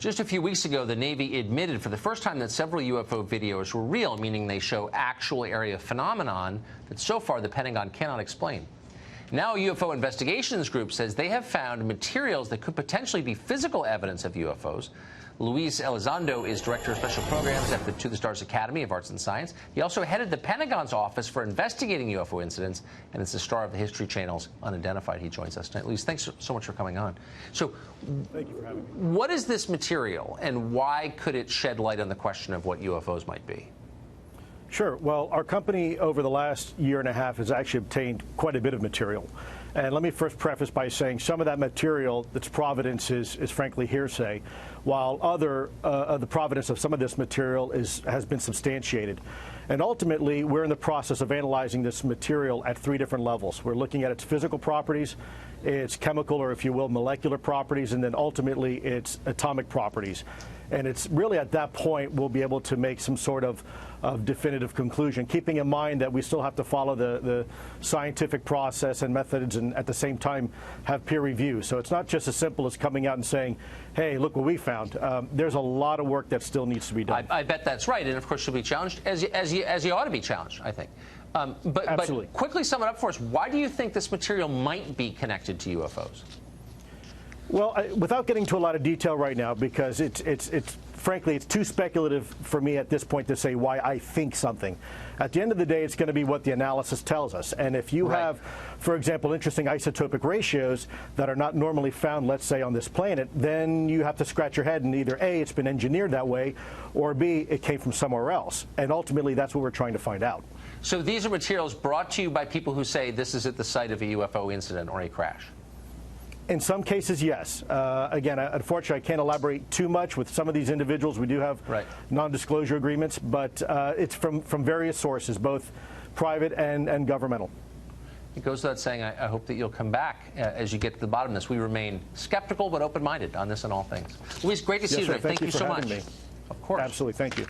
Just a few weeks ago, the Navy admitted for the first time that several UFO videos were real, meaning they show actual area phenomenon that so far the Pentagon cannot explain. Now a UFO investigations group says they have found materials that could potentially be physical evidence of UFOs. Luis Elizondo is Director of Special Programs at the To the Stars Academy of Arts and Science. He also headed the Pentagon's Office for Investigating UFO Incidents, and is the star of the History Channel's Unidentified. He joins us tonight. Luis, thanks so much for coming on. So, thank you for having me. What is this material, and why could it shed light on the question of what UFOs might be? Sure. Well, our company over the last year and a half has actually obtained quite a bit of material. And let me first preface by saying some of that material, its provenance is frankly hearsay, while the provenance of some of this material has been substantiated. And ultimately, we're in the process of analyzing this material at 3 different levels. We're looking at its physical properties, its chemical, or if you will, molecular properties, and then ultimately its atomic properties. And it's really at that point we'll be able to make some sort of definitive conclusion, keeping in mind that we still have to follow the scientific process and methods, and at the same time have peer review. So it's not just as simple as coming out and saying, hey, look what we found. There's a lot of work that still needs to be done. I bet that's right, and of course you'll be challenged, as you ought to be challenged, I think. But quickly sum it up for us. Why do you think this material might be connected to UFOs? Well, without getting into a lot of detail right now, because frankly, it's too speculative for me at this point to say why I think something. At the end of the day, it's going to be what the analysis tells us. And if you have, for example, interesting isotopic ratios that are not normally found, let's say, on this planet, then you have to scratch your head and either A, it's been engineered that way, or B, it came from somewhere else. And ultimately, that's what we're trying to find out. So these are materials brought to you by people who say this is at the site of a UFO incident or a crash? In some cases, yes. Again, unfortunately, I can't elaborate too much. With some of these individuals, we do have non-disclosure agreements, but it's from various sources, both private and governmental. It goes without saying, I hope that you'll come back as you get to the bottom of this. We remain skeptical but open-minded on this and all things. Luis, great to see you today. Thank you so much. Me. Of course. Absolutely. Thank you.